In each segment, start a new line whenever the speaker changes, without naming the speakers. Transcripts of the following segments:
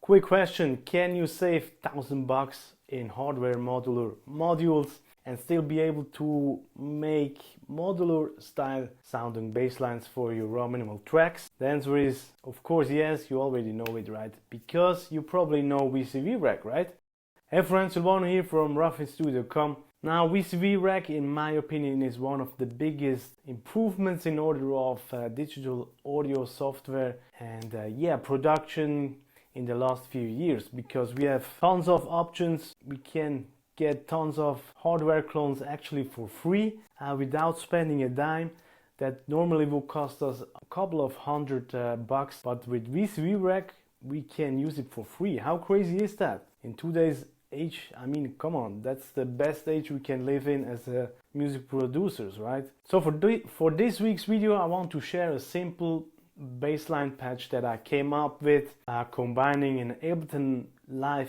Quick question, can you save $1,000 in hardware modular modules and still be able to make modular style sounding bass lines for your Rominimal tracks? The answer is, of course, yes. You already know it, right? Because you probably know VCV Rack, right? Hey friends, Silvano here from roughingstudio.com. Now, VCV Rack, in my opinion, is one of the biggest improvements in order of digital audio software and production in the last few years, because we have tons of options. We can get tons of hardware clones actually for free without spending a dime. That normally will cost us a couple of $100, but with VCV Rack we can use it for free. How crazy is that? In today's age, I mean, come on, that's the best age we can live in as music producers, right? So for this week's video, I want to share a simple bassline patch that I came up with, combining an Ableton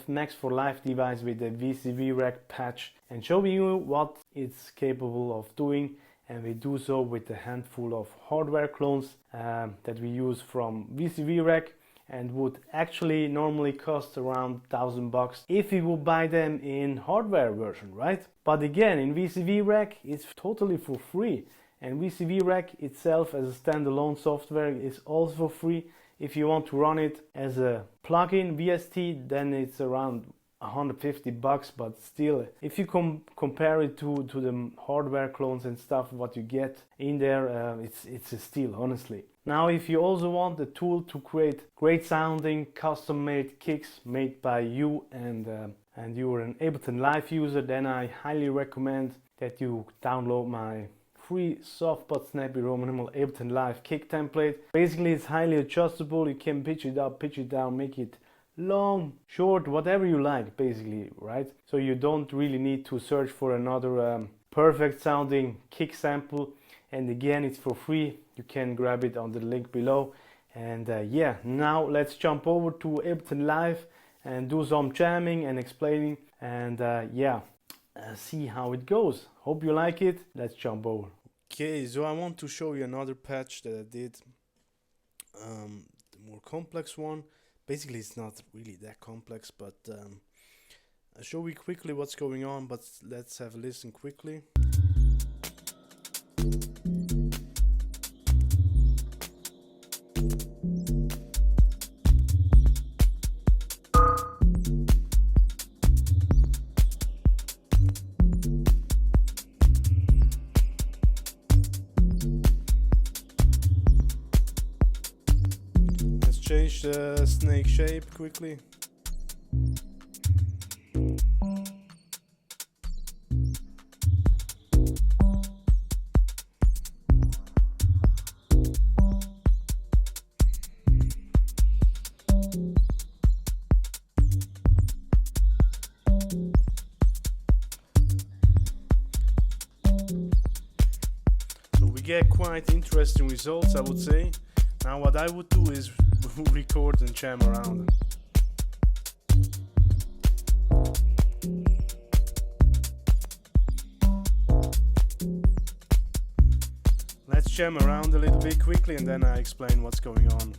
Max for Live device with a VCV Rack patch and showing you what it's capable of doing. And we do so with a handful of hardware clones that we use from VCV Rack, and would actually normally cost around $1,000 if you would buy them in hardware version, right? But again, in VCV Rack it's totally for free. And VCV Rack itself as a standalone software is also free. If you want to run it as a plugin VST, then it's around $150, but still, if you compare it to the hardware clones and stuff, what you get in there, it's a steal, honestly. Now, if you also want the tool to create great sounding custom-made kicks made by you and you're an Ableton Live user, then I highly recommend that you download my free soft but snappy Rominimal Ableton Live kick template. Basically, it's highly adjustable. You can pitch it up, pitch it down, make it long, short, whatever you like, basically, right? So you don't really need to search for another perfect sounding kick sample. And again, it's for free. You can grab it on the link below. And yeah, now let's jump over to Ableton Live and do some jamming and explaining, and see how it goes. Hope you like it. Let's jump over. Okay, so I want to show you another patch that I did, the more complex one. Basically, it's not really that complex, but I'll show you quickly what's going on, but let's have a listen quickly. Change the snake shape quickly. So we get quite interesting results, I would say. Now what I would do is record and jam around. Let's jam around a little bit quickly and then I explain what's going on.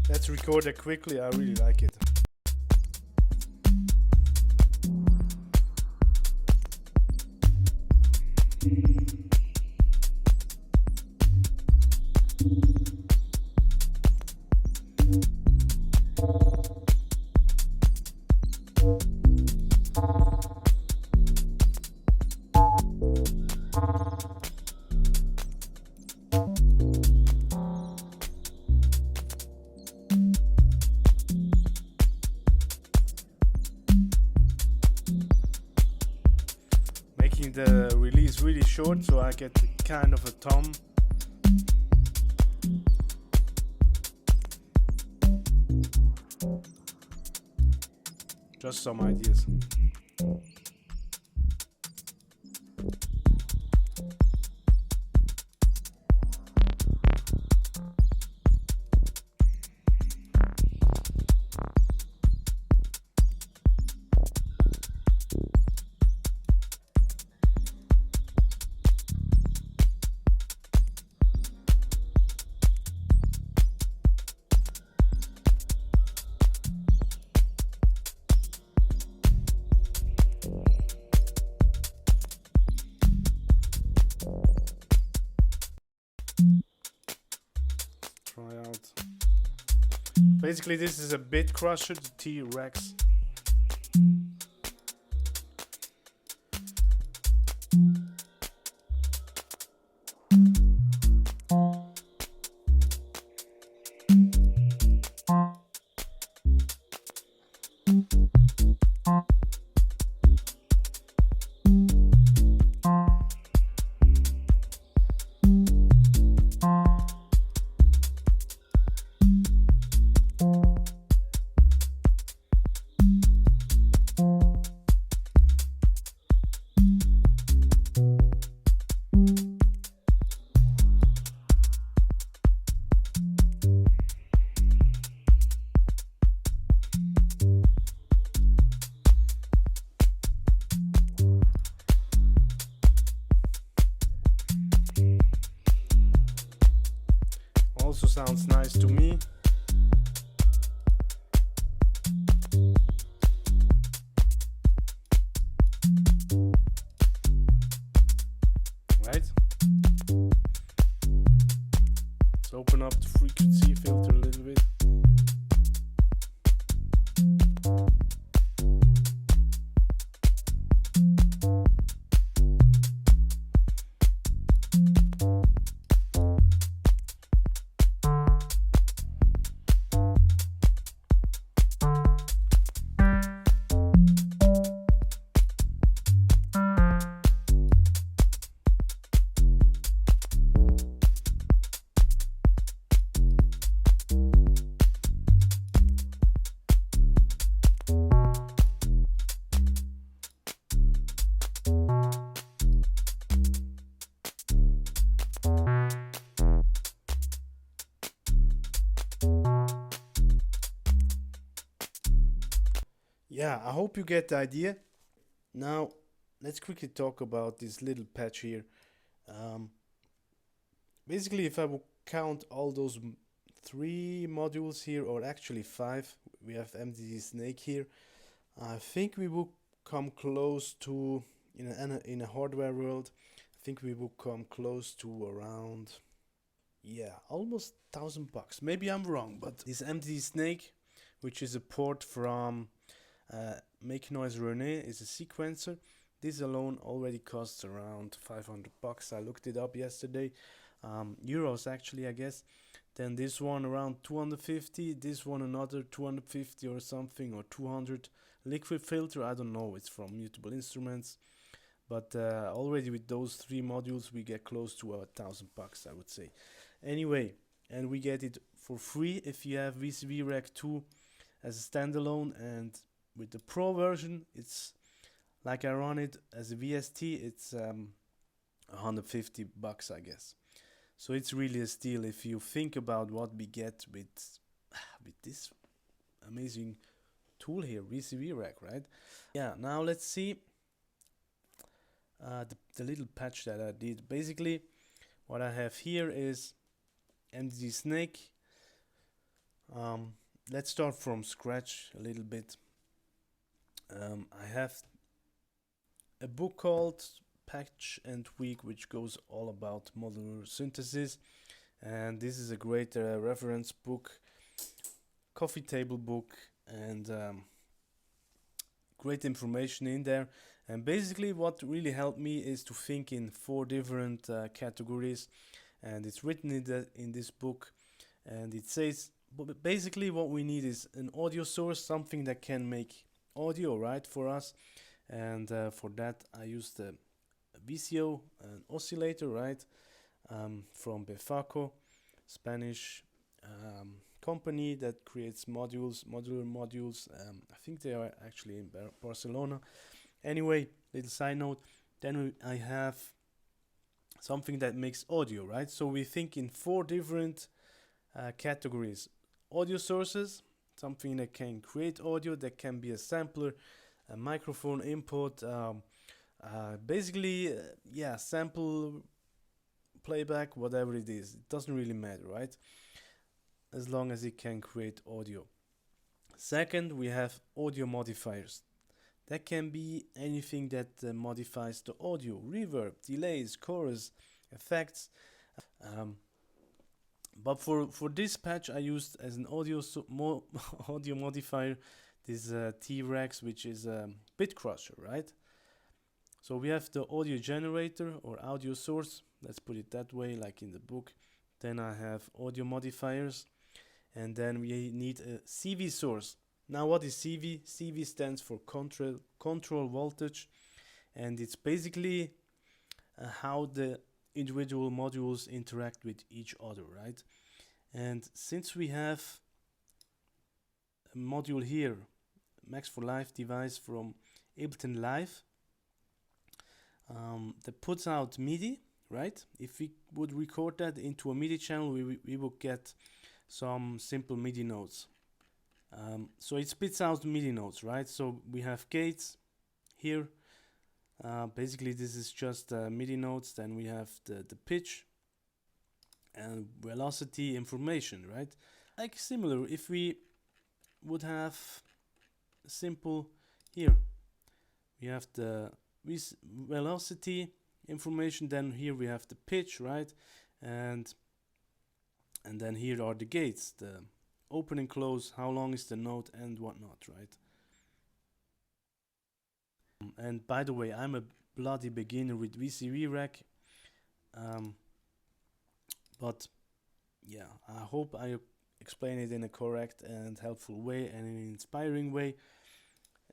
Let's record it quickly, I really like it. The release really short, so I get kind of a tom. Just some ideas. Try out. Basically, this is a bitcrusher, the t-wrex. Also sounds nice to me. Right? Let's open up the frequency filter a little bit. Yeah, I hope you get the idea. Now, let's quickly talk about this little patch here. Basically, if I would count all those 3 modules here, or actually 5, we have MDD Snake here, I think we will come close to, in a hardware world, I think we will come close to around, yeah, almost $1,000. Maybe I'm wrong, but this MDD Snake, which is a port from Make Noise René, is a sequencer. This alone already costs around $500. I looked it up yesterday. Euros actually, I guess. Then this one around 250, this one another 250 or something, or 200. Liquid filter, I don't know, it's from Mutable Instruments. But already with those 3 modules we get close to $1,000, I would say. Anyway, and we get it for free if you have VCV Rack 2 as a standalone, and with the Pro version, it's like I run it as a VST, it's $150, I guess. So it's really a steal if you think about what we get with this amazing tool here, VCV Rack, right? Yeah, now let's see the little patch that I did. Basically, what I have here is MDD Snake. Let's start from scratch a little bit. I have a book called Patch and Tweak, which goes all about modular synthesis, and this is a great reference book, coffee table book, and great information in there. And basically what really helped me is to think in 4 different categories, and it's written in this book, and it says basically what we need is an audio source, something that can make audio, right, for us. And for that I used the VCO, an oscillator, right, from Befaco, Spanish company that creates modules, modular modules. I think they are actually in Barcelona. Anyway, little side note. Then I have something that makes audio, right? So we think in 4 different categories. Audio sources, something that can create audio, that can be a sampler, a microphone input, basically, yeah, sample, playback, whatever it is. It doesn't really matter, right? As long as it can create audio. Second, we have audio modifiers. That can be anything that modifies the audio, reverb, delays, chorus, effects. But for this patch, I used as an audio audio modifier this t-wrex, which is a bitcrusher, right? So we have the audio generator or audio source. Let's put it that way, like in the book. Then I have audio modifiers, and then we need a CV source. Now, what is CV? CV stands for control voltage, and it's basically how the individual modules interact with each other, right? And since we have a module here, Max for Live device from Ableton Live, that puts out MIDI, right? If we would record that into a MIDI channel, we would get some simple MIDI notes. So it spits out MIDI notes, right? So we have gates here. Basically, this is just MIDI notes. Then we have the pitch and velocity information, right? Like similar, if we would have simple here, we have the velocity information. Then here we have the pitch, right? And then here are the gates, the open and close, how long is the note, and whatnot, right? And by the way, I'm a bloody beginner with VCV Rack, but yeah, I hope I explain it in a correct and helpful way and in an inspiring way.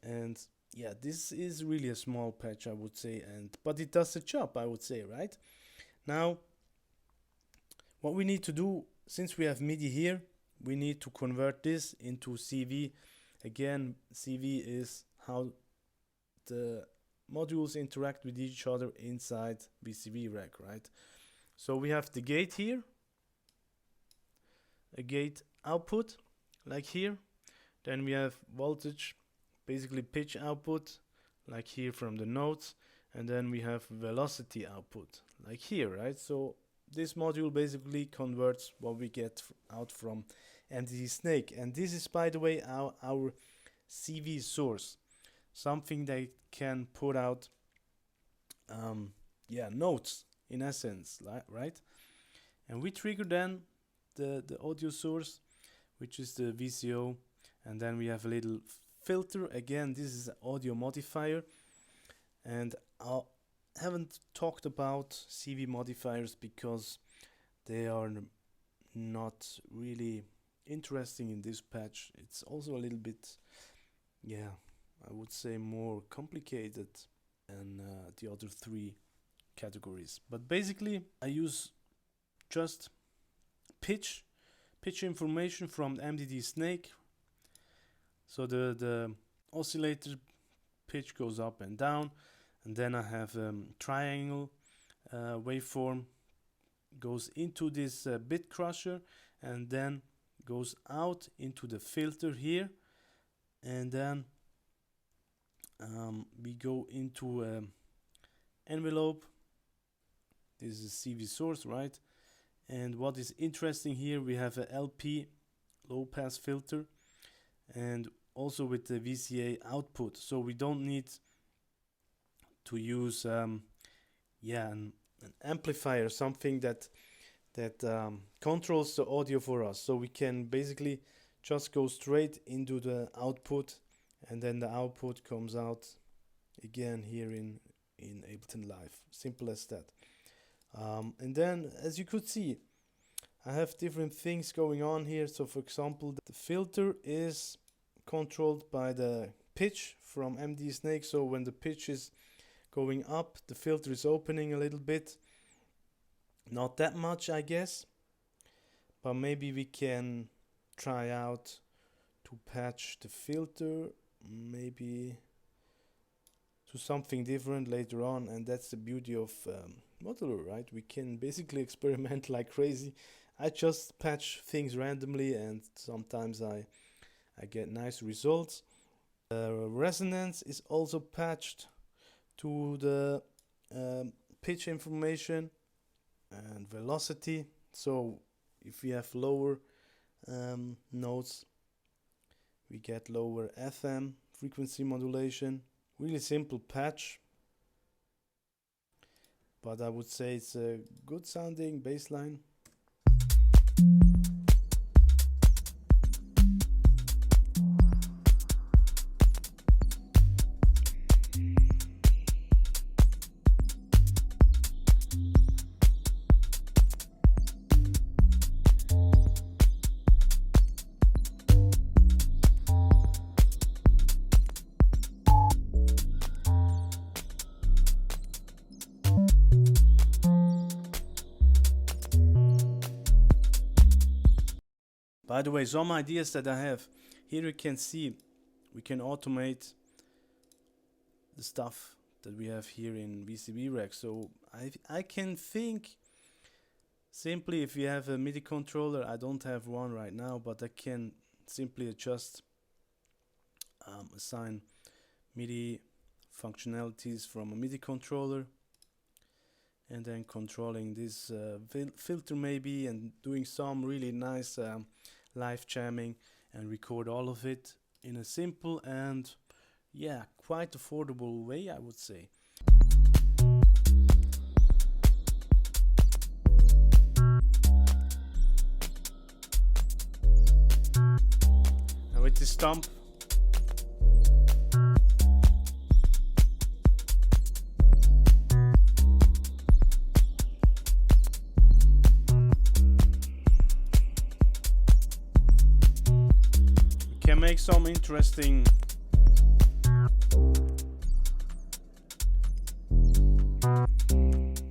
And yeah, this is really a small patch, I would say, but it does the job, I would say, right? Now, what we need to do, since we have MIDI here, we need to convert this into CV. Again, CV is how the modules interact with each other inside VCV Rack, right? So we have the gate here, a gate output, like here. Then we have voltage, basically pitch output, like here from the notes. And then we have velocity output, like here, right? So this module basically converts what we get out from MDD Snake. And this is, by the way, our CV source. Something that can put out notes, in essence, right? And we trigger then the audio source, which is the VCO. And then we have a little filter. Again, this is an audio modifier. And I haven't talked about CV modifiers because they are not really interesting in this patch. It's also a little bit, I would say more complicated than the other 3 categories. But basically, I use just pitch information from MDD Snake. So the oscillator pitch goes up and down. And then I have triangle waveform goes into this bitcrusher and then goes out into the filter here. And then we go into envelope. This is CV source, right? And what is interesting here, we have a LP, low pass filter, and also with the VCA output. So we don't need to use an amplifier, something that controls the audio for us. So we can basically just go straight into the output, and then the output comes out again here in Ableton Live. Simple as that. And then, as you could see, I have different things going on here. So for example, the filter is controlled by the pitch from MD Snake. So when the pitch is going up, the filter is opening a little bit. Not that much, I guess, but maybe we can try out to patch the filter maybe to something different later on, and that's the beauty of Modular, right? We can basically experiment like crazy. I just patch things randomly, and sometimes I get nice results. Resonance is also patched to the pitch information and velocity. So if we have lower notes, we get lower FM frequency modulation. Really simple patch, but I would say it's a good sounding bass line. By the way, some ideas that I have here, you can see we can automate the stuff that we have here in VCV Rack. So I can think simply, if you have a MIDI controller, I don't have one right now, but I can simply adjust, assign MIDI functionalities from a MIDI controller, and then controlling this filter maybe, and doing some really nice live jamming, and record all of it in a simple and quite affordable way, I would say. And with this stomp, can make some interesting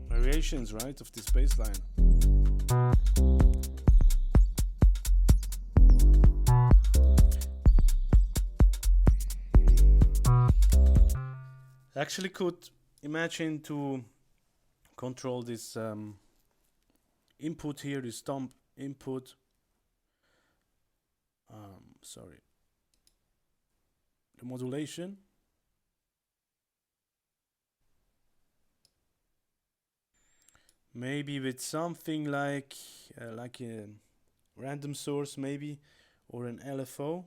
variations, right, of this bass line. I actually could imagine to control this input here, this stomp input. The modulation. Maybe with something like a random source, maybe, or an LFO.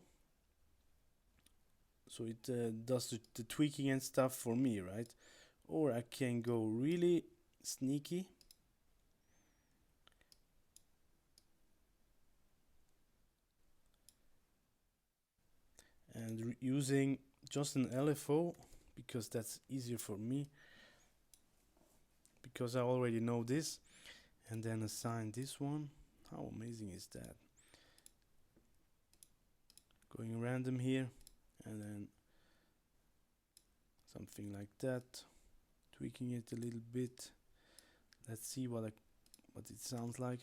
So it does the tweaking and stuff for me, right? Or I can go really sneaky and using just an LFO, because that's easier for me, because I already know this, and then assign this one. How amazing is that? Going random here, and then something like that, tweaking it a little bit. Let's see what it sounds like.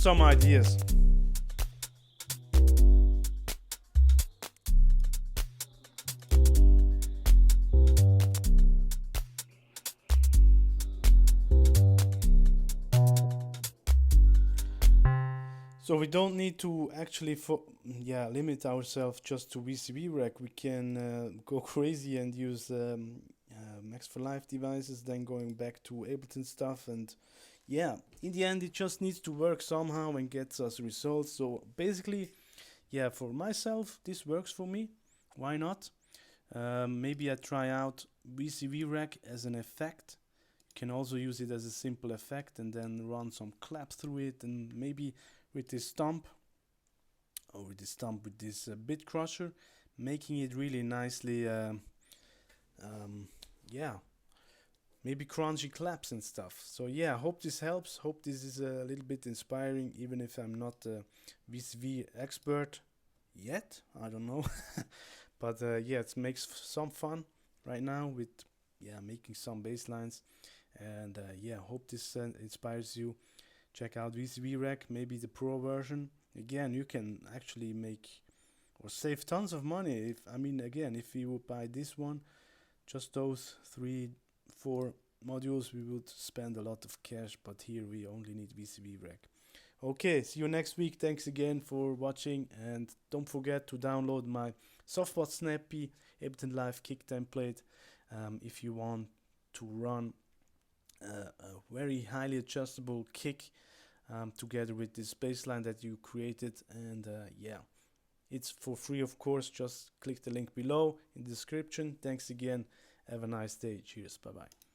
some ideas. So we don't need to actually limit ourselves just to VCV Rack. We can go crazy and use Max for Life devices, then going back to Ableton stuff. And yeah, in the end, it just needs to work somehow and gets us results. So basically, yeah, for myself, this works for me. Why not? Maybe I try out VCV Rack as an effect. You can also use it as a simple effect and then run some claps through it, and maybe with this stump with this bitcrusher, making it really nicely yeah, maybe crunchy claps and stuff. So yeah, hope this helps, hope this is a little bit inspiring, even if I'm not a VCV expert yet, I don't know. But yeah, it makes some fun right now with making some bass lines. And yeah, hope this inspires you. Check out VCV Rack, maybe the pro version. Again, you can actually make or save tons of money. If you would buy this one, just those 3-4 modules, we would spend a lot of cash, but here we only need VCV Rack. Okay, see you next week. Thanks again for watching, and don't forget to download my softbot snappy Ableton Live kick template if you want to run a very highly adjustable kick together with this bassline that you created. And yeah, it's for free, of course. Just click the link below in the description. Thanks again. Have a nice day. Cheers. Bye bye.